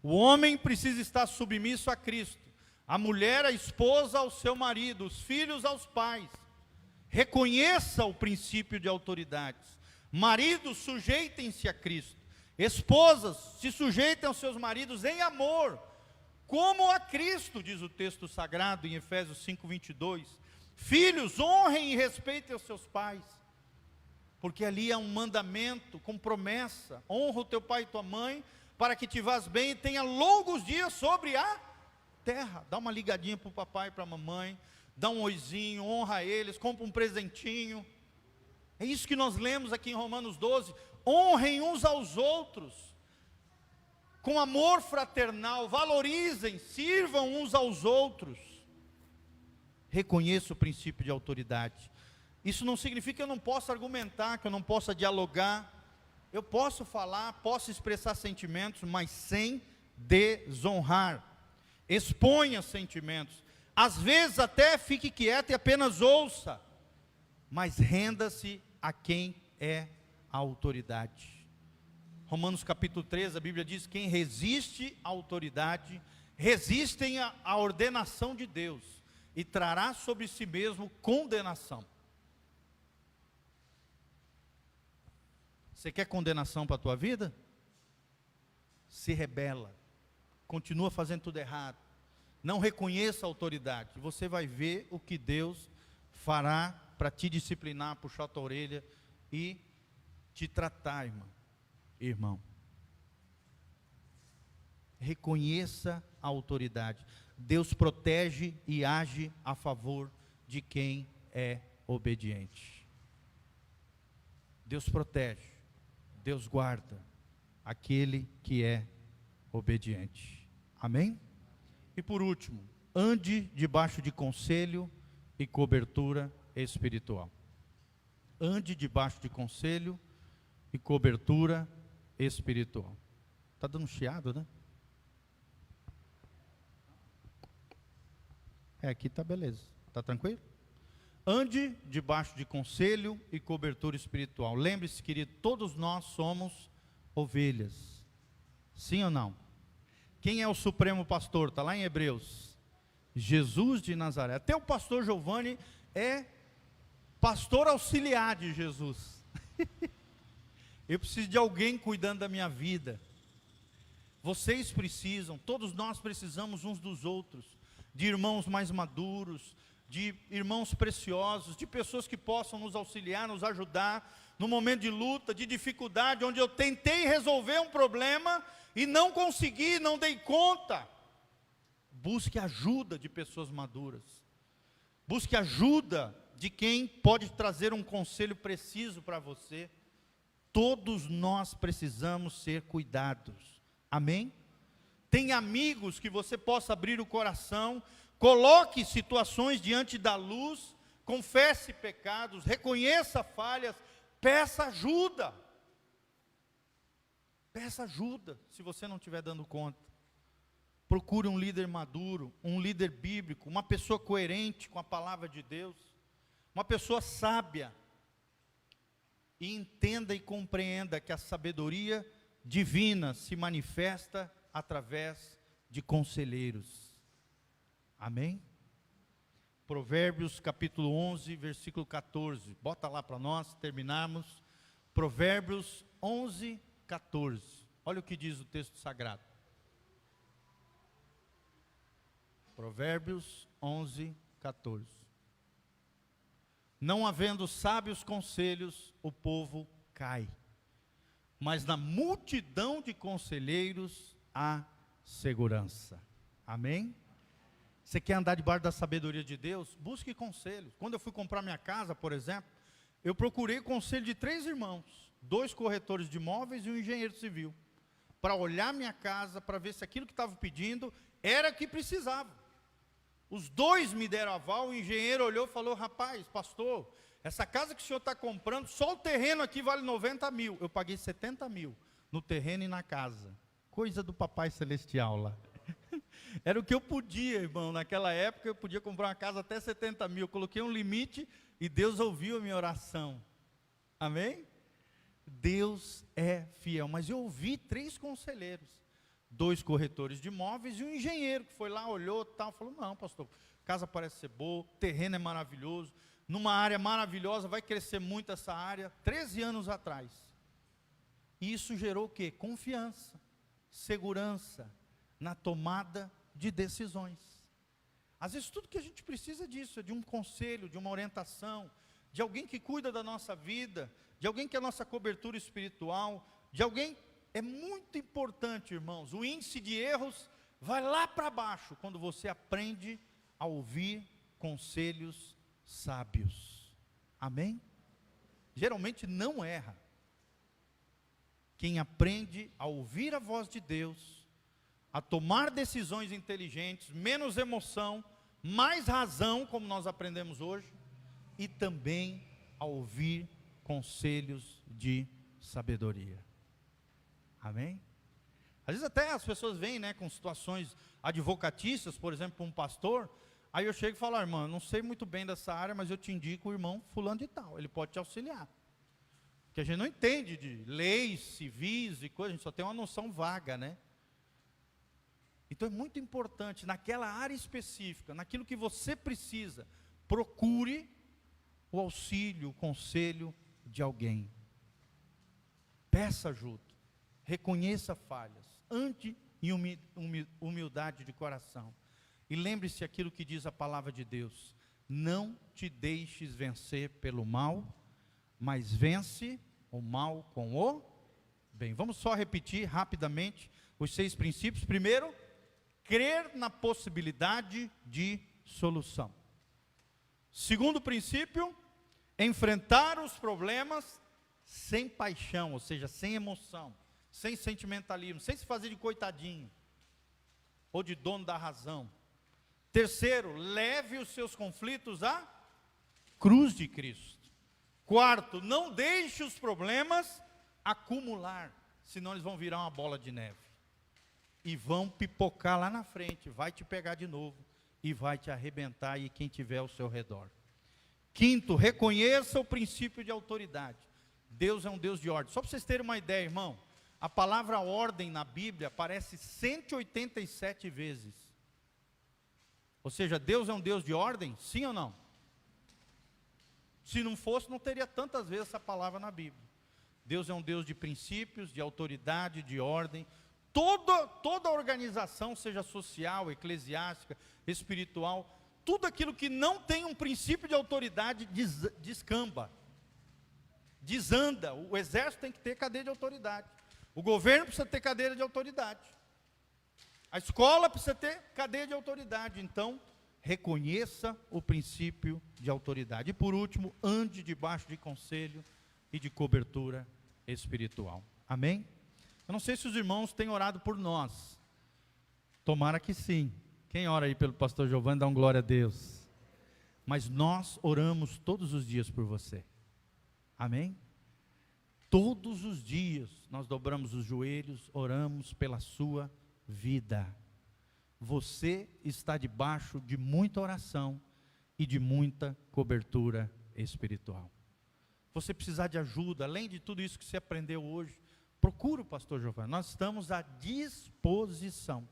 O homem precisa estar submisso a Cristo. A mulher, a esposa ao seu marido, os filhos aos pais. Reconheça o princípio de autoridades. Maridos, sujeitem-se a Cristo. Esposas, se sujeitem aos seus maridos em amor, como a Cristo, diz o texto sagrado em Efésios 5:22. Filhos, honrem e respeitem os seus pais, porque ali há um mandamento com promessa: honra o teu pai e tua mãe, para que te vás bem e tenha longos dias sobre a terra. Dá uma ligadinha para o papai e para a mamãe, dá um oizinho, honra eles, compra um presentinho. É isso que nós lemos aqui em Romanos 12. Honrem uns aos outros, com amor fraternal, valorizem, sirvam uns aos outros. Reconheça o princípio de autoridade. Isso não significa que eu não possa argumentar, que eu não possa dialogar. Eu posso falar, posso expressar sentimentos, mas sem desonrar. Exponha sentimentos. Às vezes até fique quieto e apenas ouça, mas renda-se a quem é à autoridade. Romanos capítulo 13, a Bíblia diz: quem resiste à autoridade, resistem à ordenação de Deus, e trará sobre si mesmo condenação. Você quer condenação para a tua vida? Se rebela, continua fazendo tudo errado, não reconheça a autoridade, e você vai ver o que Deus fará para te disciplinar, puxar a tua orelha e te tratar, irmão. Reconheça a autoridade. Deus protege e age a favor de quem é obediente. Deus protege, Deus guarda aquele que é obediente. Amém? E por último, ande debaixo de conselho e cobertura espiritual. Ande debaixo de conselho e cobertura espiritual. Está dando chiado, né? Aqui está beleza. Está tranquilo? Ande debaixo de conselho e cobertura espiritual. Lembre-se, querido, todos nós somos ovelhas. Sim ou não? Quem é o supremo pastor? Está lá em Hebreus. Jesus de Nazaré. Até o pastor Giovanni é pastor auxiliar de Jesus. Eu preciso de alguém cuidando da minha vida. Vocês precisam, todos nós precisamos uns dos outros, de irmãos mais maduros, de irmãos preciosos, de pessoas que possam nos auxiliar, nos ajudar, no momento de luta, de dificuldade, onde eu tentei resolver um problema e não consegui, não dei conta. Busque ajuda de pessoas maduras. Busque ajuda de quem pode trazer um conselho preciso para você. Todos nós precisamos ser cuidados. Amém? Tem amigos que você possa abrir o coração, coloque situações diante da luz, confesse pecados, reconheça falhas, peça ajuda. Peça ajuda, se você não estiver dando conta. Procure um líder maduro, um líder bíblico, uma pessoa coerente com a palavra de Deus, uma pessoa sábia, e entenda e compreenda que a sabedoria divina se manifesta através de conselheiros. Amém? Provérbios capítulo 11, versículo 14. Bota lá para nós terminarmos. Provérbios 11, 14. Olha o que diz o texto sagrado. Provérbios 11, 14. Não havendo sábios conselhos, o povo cai, mas na multidão de conselheiros há segurança. Amém? Você quer andar debaixo da sabedoria de Deus? Busque conselhos. Quando eu fui comprar minha casa, por exemplo, eu procurei conselho de 3 irmãos, 2 corretores de imóveis e um engenheiro civil, para olhar minha casa, para ver se aquilo que estava pedindo era o que precisava. Os 2 me deram aval, o engenheiro olhou e falou: rapaz, pastor, essa casa que o senhor está comprando, só o terreno aqui vale 90 mil. Eu paguei 70 mil no terreno e na casa. Coisa do papai celestial lá. Era o que eu podia, irmão, naquela época eu podia comprar uma casa até 70 mil. Eu coloquei um limite e Deus ouviu a minha oração. Amém? Deus é fiel. Mas eu ouvi 3 conselheiros, 2 corretores de imóveis e um engenheiro que foi lá, olhou e tal, falou: não, pastor, casa parece ser boa, o terreno é maravilhoso, numa área maravilhosa, vai crescer muito essa área. 13 anos atrás. E isso gerou o quê? Confiança, segurança na tomada de decisões. Às vezes tudo que a gente precisa disso, é de um conselho, de uma orientação, de alguém que cuida da nossa vida, de alguém que é a nossa cobertura espiritual, de alguém. É muito importante, irmãos, o índice de erros vai lá para baixo, quando você aprende a ouvir conselhos sábios. Amém? Geralmente não erra. Quem aprende a ouvir a voz de Deus, a tomar decisões inteligentes, menos emoção, mais razão, como nós aprendemos hoje, e também a ouvir conselhos de sabedoria. Amém? Às vezes até as pessoas vêm, né, com situações advocatícias, por exemplo, para um pastor, aí eu chego e falo: irmão, eu não sei muito bem dessa área, mas eu te indico o irmão fulano de tal, ele pode te auxiliar. Porque a gente não entende de leis civis e coisas, a gente só tem uma noção vaga, né? Então é muito importante, naquela área específica, naquilo que você precisa, procure o auxílio, o conselho de alguém. Peça ajuda, reconheça falhas, ande em humildade de coração. E lembre-se aquilo que diz a palavra de Deus: não te deixes vencer pelo mal, mas vence o mal com o bem. Vamos só repetir rapidamente os 6 princípios. Primeiro, crer na possibilidade de solução. Segundo princípio, enfrentar os problemas sem paixão, ou seja, sem emoção, sem sentimentalismo, sem se fazer de coitadinho, ou de dono da razão. Terceiro, leve os seus conflitos à cruz de Cristo. Quarto, não deixe os problemas acumular, senão eles vão virar uma bola de neve. E vão pipocar lá na frente, vai te pegar de novo, e vai te arrebentar e quem tiver ao seu redor. Quinto, reconheça o princípio de autoridade. Deus é um Deus de ordem. Só para vocês terem uma ideia, irmão, a palavra ordem na Bíblia aparece 187 vezes. Ou seja, Deus é um Deus de ordem? Sim ou não? Se não fosse, não teria tantas vezes essa palavra na Bíblia. Deus é um Deus de princípios, de autoridade, de ordem. Toda organização, seja social, eclesiástica, espiritual, tudo aquilo que não tem um princípio de autoridade descamba, desanda. O exército tem que ter cadeia de autoridade. O governo precisa ter cadeia de autoridade. A escola precisa ter cadeia de autoridade. Então, reconheça o princípio de autoridade. E por último, ande debaixo de conselho e de cobertura espiritual. Amém? Eu não sei se os irmãos têm orado por nós. Tomara que sim. Quem ora aí pelo pastor Giovanni, dá um glória a Deus. Mas nós oramos todos os dias por você. Amém? Todos os dias nós dobramos os joelhos, oramos pela sua vida. Você está debaixo de muita oração e de muita cobertura espiritual. Você precisar de ajuda, além de tudo isso que você aprendeu hoje, procure o pastor Giovanni, nós estamos à disposição.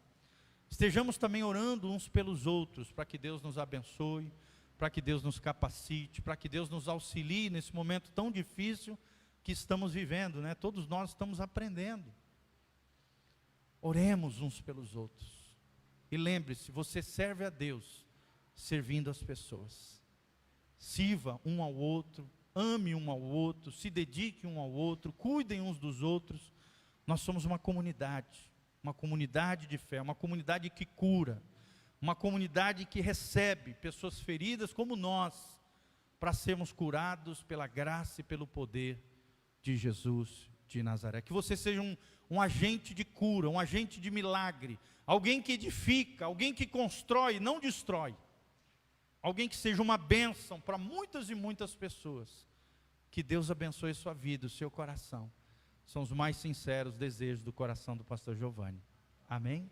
Estejamos também orando uns pelos outros, para que Deus nos abençoe, para que Deus nos capacite, para que Deus nos auxilie nesse momento tão difícil que estamos vivendo, né? Todos nós estamos aprendendo. Oremos uns pelos outros. E lembre-se, você serve a Deus, servindo as pessoas. Sirva um ao outro, ame um ao outro, se dedique um ao outro, cuidem uns dos outros. Nós somos uma comunidade de fé, uma comunidade que cura, uma comunidade que recebe pessoas feridas como nós, para sermos curados pela graça e pelo poder de Jesus de Nazaré. Que você seja um agente de cura, um agente de milagre, alguém que edifica, alguém que constrói, não destrói. Alguém que seja uma bênção para muitas e muitas pessoas. Que Deus abençoe a sua vida, o seu coração. São os mais sinceros desejos do coração do pastor Giovanni. Amém?